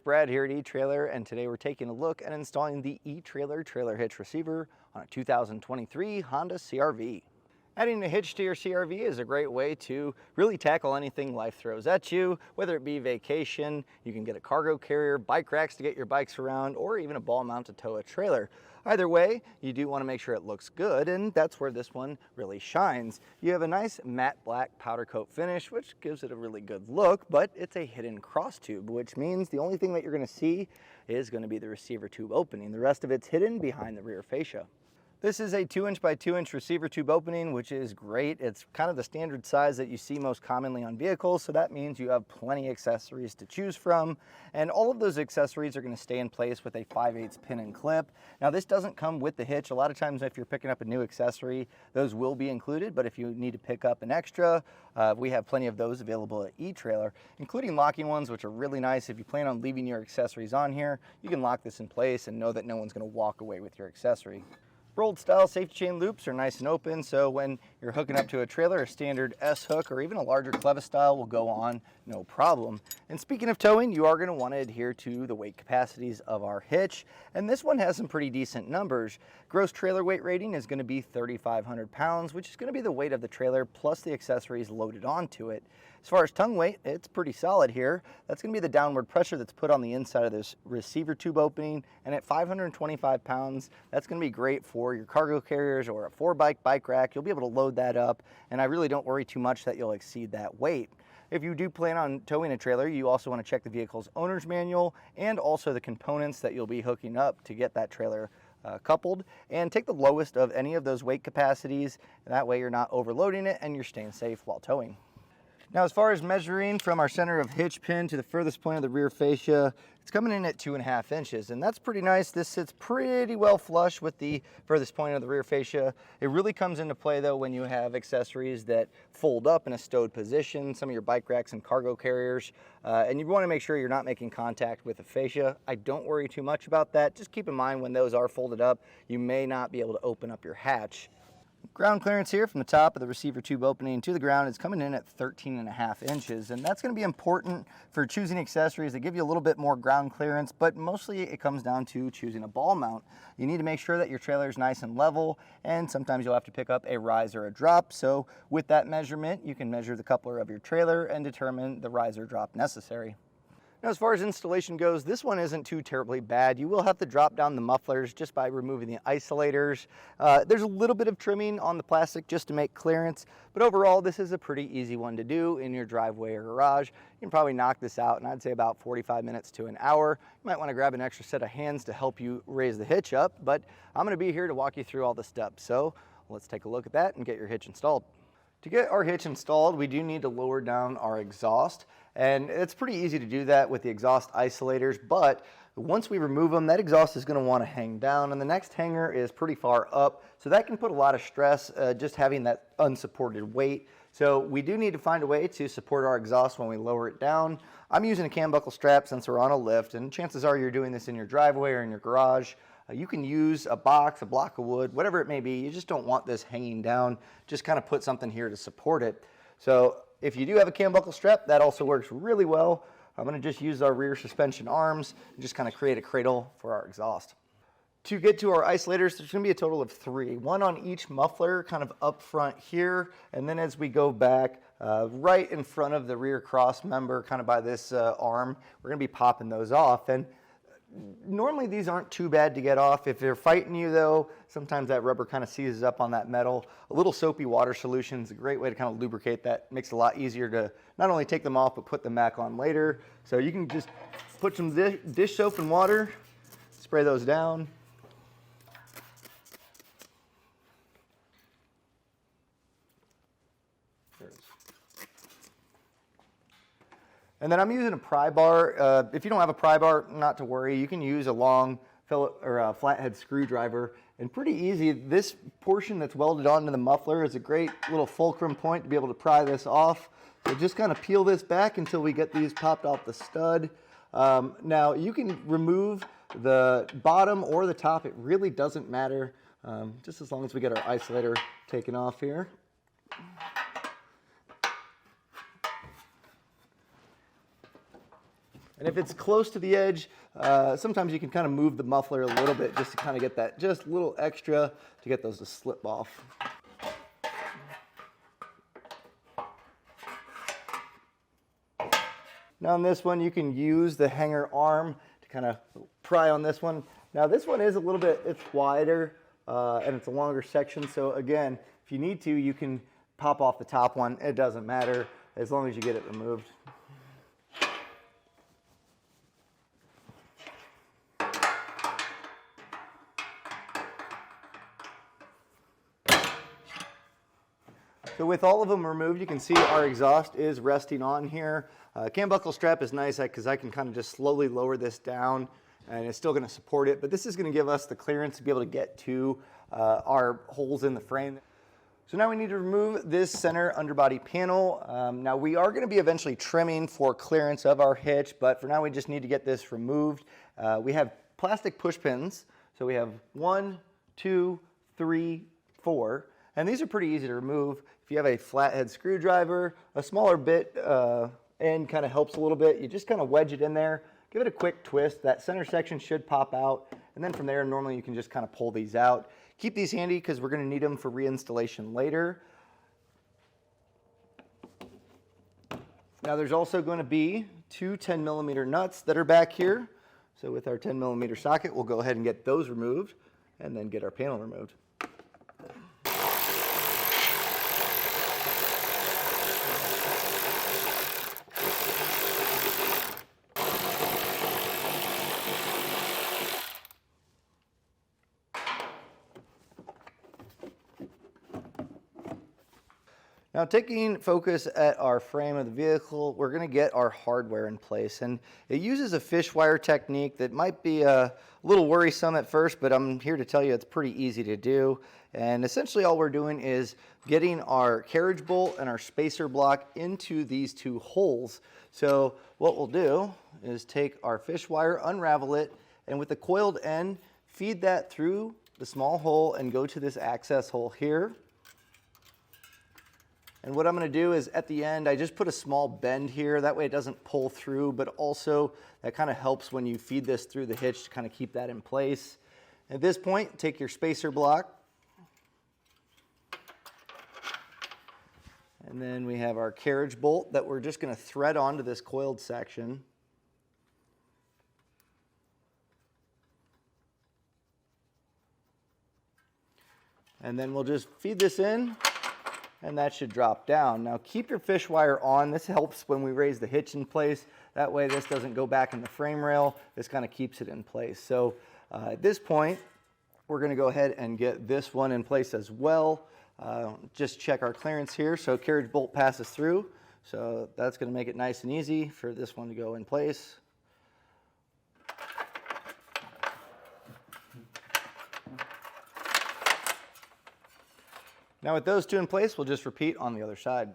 Brad here at eTrailer, and today we're taking a look at installing the eTrailer trailer hitch receiver on a 2023 Honda CR-V. Adding a hitch to your CR-V is a great way to really tackle anything life throws at you, whether it be vacation, you can get a cargo carrier, bike racks to get your bikes around, or even a ball mount to tow a trailer. Either way, you do want to make sure it looks good, and that's where this one really shines. You have a nice matte black powder coat finish, which gives it a really good look, but it's a hidden cross tube, which means the only thing that you're going to see is going to be the receiver tube opening. The rest of it's hidden behind the rear fascia. This is a 2" by 2" receiver tube opening, which is great. It's kind of the standard size that you see most commonly on vehicles, so that means you have plenty of accessories to choose from, and all of those accessories are going to stay in place with a 5/8 pin and clip. Now, this doesn't come with the hitch. A lot of times if you're picking up a new accessory, those will be included, but if you need to pick up an extra, we have plenty of those available at eTrailer, including locking ones, which are really nice. If you plan on leaving your accessories on here, you can lock this in place and know that no one's going to walk away with your accessory. Rolled style safety chain loops are nice and open, so when you're hooking up to a trailer, a standard S hook or even a larger clevis style will go on no problem. And speaking of towing, you are going to want to adhere to the weight capacities of our hitch, and this one has some pretty decent numbers. Gross trailer weight rating is going to be 3,500 pounds, which is going to be the weight of the trailer plus the accessories loaded onto it. As far as tongue weight, it's pretty solid here. That's going to be the downward pressure that's put on the inside of this receiver tube opening, and at 525 pounds, that's going to be great for your cargo carriers or a 4-bike bike rack. You'll be able to load that up, and I really don't worry too much that you'll exceed that weight. If you do plan on towing a trailer, you also want to check the vehicle's owner's manual and also the components that you'll be hooking up to get that trailer coupled, and take the lowest of any of those weight capacities, and that way you're not overloading it and you're staying safe while towing. Now, as far as measuring from our center of hitch pin to the furthest point of the rear fascia, it's coming in at 2.5 inches, and that's pretty nice. This sits pretty well flush with the furthest point of the rear fascia. It really comes into play though when you have accessories that fold up in a stowed position, some of your bike racks and cargo carriers, and you want to make sure you're not making contact with the fascia. I don't worry too much about that. Just keep in mind when those are folded up, you may not be able to open up your hatch. Ground clearance here from the top of the receiver tube opening to the ground is coming in at 13.5 inches, and that's going to be important for choosing accessories that give you a little bit more ground clearance, but mostly it comes down to choosing a ball mount. You need to make sure that your trailer is nice and level, and sometimes you'll have to pick up a rise or a drop, so with that measurement you can measure the coupler of your trailer and determine the rise or drop necessary. Now, as far as installation goes, this one isn't too terribly bad. You will have to drop down the mufflers just by removing the isolators. There's a little bit of trimming on the plastic just to make clearance, but overall this is a pretty easy one to do in your driveway or garage. You can probably knock this out in, I'd say, about 45 minutes to an hour. You might want to grab an extra set of hands to help you raise the hitch up, but I'm going to be here to walk you through all the steps. So let's take a look at that and get your hitch installed. To get our hitch installed, we do need to lower down our exhaust, and it's pretty easy to do that with the exhaust isolators, but once we remove them, that exhaust is going to want to hang down, and the next hanger is pretty far up, so that can put a lot of stress just having that unsupported weight. So we do need to find a way to support our exhaust when we lower it down. I'm using a cam buckle strap since we're on a lift, and chances are you're doing this in your driveway or in your garage. You can use a box, a block of wood, whatever it may be. You just don't want this hanging down. Just kind of put something here to support it. So if you do have a cam buckle strap, that also works really well. I'm going to just use our rear suspension arms and just kind of create a cradle for our exhaust. To get to our isolators, there's going to be a total of 3. One on each muffler, kind of up front here, and then as we go back, right in front of the rear cross member, kind of by this arm, we're going to be popping those off. And normally these aren't too bad to get off. If they're fighting you though, sometimes that rubber kind of seizes up on that metal. A little soapy water solution is a great way to kind of lubricate that. Makes it a lot easier to not only take them off, but put them back on later. So you can just put some dish soap and water, spray those down. And then I'm using a pry bar. If you don't have a pry bar, not to worry. You can use a long or a flathead screwdriver, and pretty easy. This portion that's welded onto the muffler is a great little fulcrum point to be able to pry this off. So just kind of peel this back until we get these popped off the stud. Now you can remove the bottom or the top. It really doesn't matter, just as long as we get our isolator taken off here. And And if it's close to the edge, sometimes you can kind of move the muffler a little bit just to kind of get that just a little extra to get those to slip off. Now on this one, you can use the hanger arm to kind of pry on this one. Now this one is a little bit, it's wider and it's a longer section. So again, if you need to, you can pop off the top one. It doesn't matter as long as you get it removed. So with all of them removed, you can see our exhaust is resting on here. Cam buckle strap is nice because I can kind of just slowly lower this down and it's still going to support it, but this is going to give us the clearance to be able to get to our holes in the frame. So now we need to remove this center underbody panel. Now we are going to be eventually trimming for clearance of our hitch, but for now we just need to get this removed. We have plastic push pins. So we have 1, 2, 3, 4, and these are pretty easy to remove. If you have a flathead screwdriver, a smaller bit end kind of helps a little bit. You just kind of wedge it in there, give it a quick twist. That center section should pop out, and then from there normally you can just kind of pull these out. Keep these handy because we're going to need them for reinstallation later. Now there's also going to be 2 10mm nuts that are back here. So with our 10mm socket, we'll go ahead and get those removed and then get our panel removed. Now taking focus at our frame of the vehicle, we're going to get our hardware in place, and it uses a fish wire technique that might be a little worrisome at first, but I'm here to tell you it's pretty easy to do. And essentially all we're doing is getting our carriage bolt and our spacer block into these 2 holes. So what we'll do is take our fish wire, unravel it, and with the coiled end, feed that through the small hole and go to this access hole here. And what I'm going to do is at the end, I just put a small bend here. That way it doesn't pull through, but also that kind of helps when you feed this through the hitch to kind of keep that in place. At this point, take your spacer block. And then we have our carriage bolt that we're just going to thread onto this coiled section. And then we'll just feed this in, and that should drop down. Now keep your fish wire on. This helps when we raise the hitch in place. That way this doesn't go back in the frame rail. This kind of keeps it in place. So at this point, we're going to go ahead and get this one in place as well. Just check our clearance here. So carriage bolt passes through. So that's going to make it nice and easy for this one to go in place. Now with those 2 in place, we'll just repeat on the other side.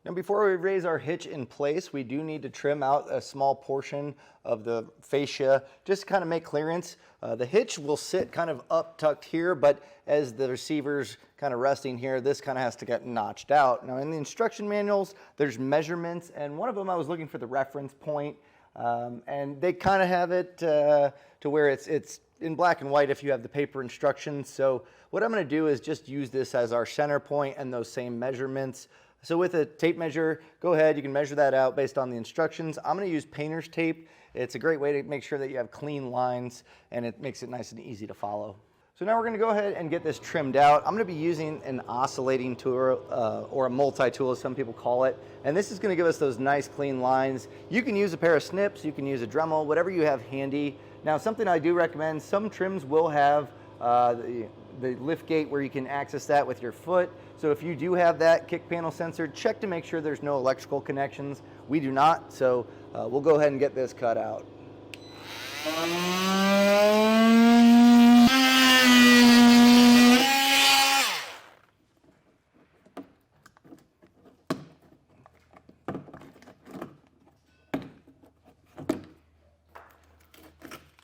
Now before we raise our hitch in place, we do need to trim out a small portion of the fascia just to kind of make clearance. The hitch will sit kind of up tucked here, but as the receiver's kind of resting here, this kind of has to get notched out. Now in the instruction manuals, there's measurements, and one of them I was looking for the reference point, and they kind of have it to where it's in black and white if you have the paper instructions. So what I'm going to do is just use this as our center point and those same measurements. So with a tape measure, go ahead, you can measure that out based on the instructions. I'm going to use painter's tape. It's a great way to make sure that you have clean lines, and it makes it nice and easy to follow. So now we're going to go ahead and get this trimmed out. I'm going to be using an oscillating tool or a multi-tool as some people call it, and this is going to give us those nice clean lines. You can use a pair of snips, you can use a Dremel, whatever you have handy. Now something I do recommend, some trims will have the lift gate where you can access that with your foot. So if you do have that kick panel sensor, check to make sure there's no electrical connections. We do not, so we'll go ahead and get this cut out.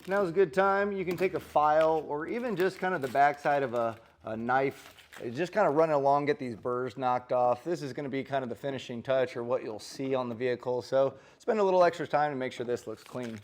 Now's a good time. You can take a file or even just kind of the backside of a knife just kind of run along, get these burrs knocked off. This is going to be kind of the finishing touch or what you'll see on the vehicle. So spend a little extra time to make sure this looks clean.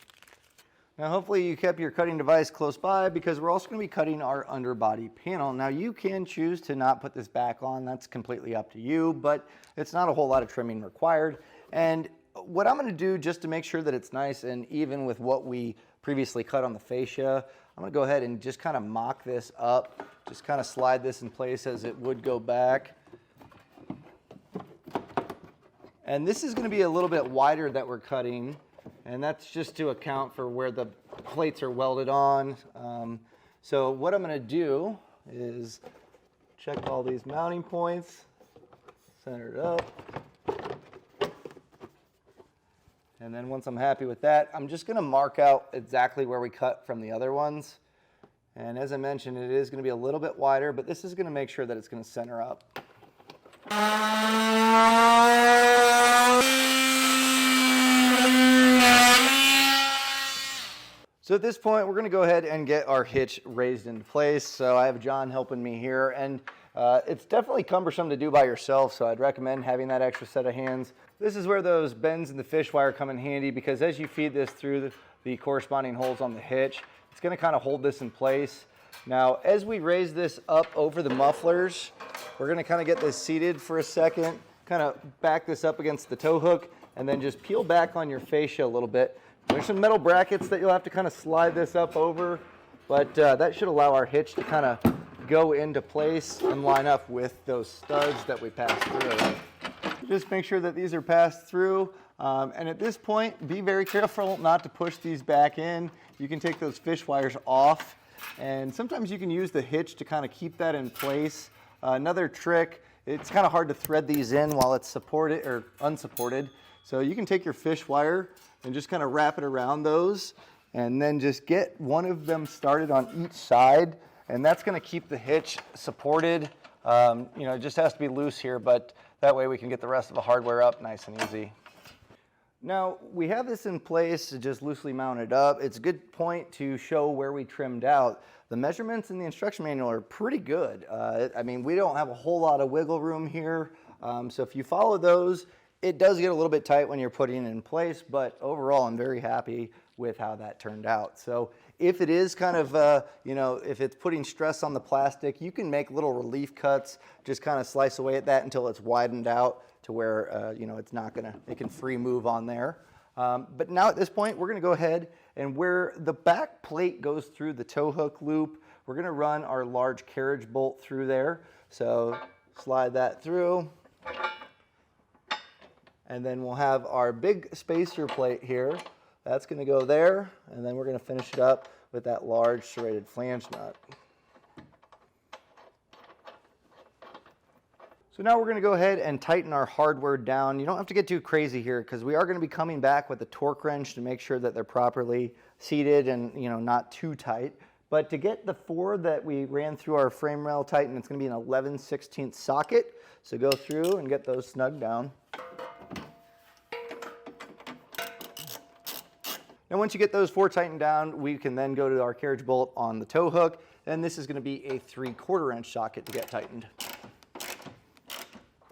Now hopefully you kept your cutting device close by, because we're also going to be cutting our underbody panel. Now you can choose to not put this back on, that's completely up to you, but it's not a whole lot of trimming required. And what I'm going to do, just to make sure that it's nice and even with what we previously cut on the fascia, I'm going to go ahead and just kind of mock this up, just kind of slide this in place as it would go back. And this is going to be a little bit wider that we're cutting, and that's just to account for where the plates are welded on. So what I'm going to do is check all these mounting points, center it up. And then once I'm happy with that, I'm just going to mark out exactly where we cut from the other ones. And as I mentioned, it is going to be a little bit wider, but this is going to make sure that it's going to center up. So at this point, we're going to go ahead and get our hitch raised into place. So I have John helping me here, and it's definitely cumbersome to do by yourself, so I'd recommend having that extra set of hands. This is where those bends in the fish wire come in handy, because as you feed this through the corresponding holes on the hitch, it's going to kind of hold this in place. Now, as we raise this up over the mufflers, we're going to kind of get this seated for a second, kind of back this up against the tow hook, and then just peel back on your fascia a little bit. There's some metal brackets that you'll have to kind of slide this up over, but that should allow our hitch to kind of go into place and line up with those studs that we passed through. Just make sure that these are passed through, and at this point, be very careful not to push these back in. You can take those fish wires off, and sometimes you can use the hitch to kind of keep that in place. Another trick, it's kind of hard to thread these in while it's supported or unsupported, so you can take your fish wire and just kind of wrap it around those, and then just get one of them started on each side, and that's going to keep the hitch supported. You know, it just has to be loose here, but that way we can get the rest of the hardware up nice and easy. Now, we have this in place, just loosely mounted up. It's a good point to show where we trimmed out. The measurements in the instruction manual are pretty good. I mean, we don't have a whole lot of wiggle room here, so if you follow those, it does get a little bit tight when you're putting it in place, but overall I'm very happy with how that turned out. So if it is kind of, you know, if it's putting stress on the plastic, you can make little relief cuts, just kind of slice away at that until it's widened out to where, you know, it's not gonna, it can free move on there. But now at this point, we're gonna go ahead and where the back plate goes through the tow hook loop, we're gonna run our large carriage bolt through there. So slide that through. And then we'll have our big spacer plate here. That's going to go there, and then we're going to finish it up with that large serrated flange nut. So now we're going to go ahead and tighten our hardware down. You don't have to get too crazy here, because we are going to be coming back with a torque wrench to make sure that they're properly seated and, you know, not too tight. But to get the 4 that we ran through our frame rail tighten, it's going to be an 11/16 socket. So go through and get those snug down. And once you get those 4 tightened down, we can then go to our carriage bolt on the tow hook, and this is going to be a 3/4 inch socket to get tightened.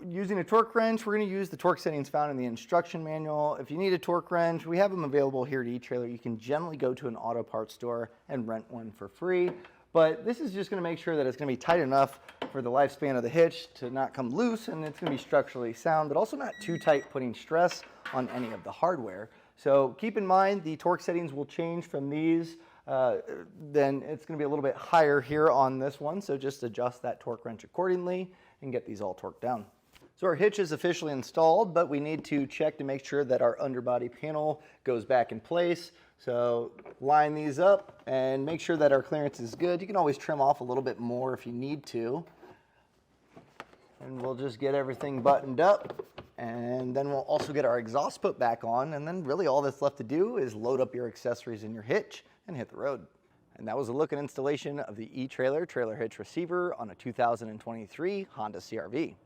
Using a torque wrench, we're going to use the torque settings found in the instruction manual. If you need a torque wrench, we have them available here at eTrailer. You can generally go to an auto parts store and rent one for free, but this is just going to make sure that it's going to be tight enough for the lifespan of the hitch to not come loose, and it's going to be structurally sound, but also not too tight, putting stress on any of the hardware. So keep in mind the torque settings will change from these. Then it's going to be a little bit higher here on this one. So just adjust that torque wrench accordingly and get these all torqued down. So our hitch is officially installed, but we need to check to make sure that our underbody panel goes back in place. So line these up and make sure that our clearance is good. You can always trim off a little bit more if you need to. And we'll just get everything buttoned up. And then we'll also get our exhaust put back on, and then really all that's left to do is load up your accessories in your hitch and hit the road. And that was a look and installation of the eTrailer trailer hitch receiver on a 2023 Honda CR-V.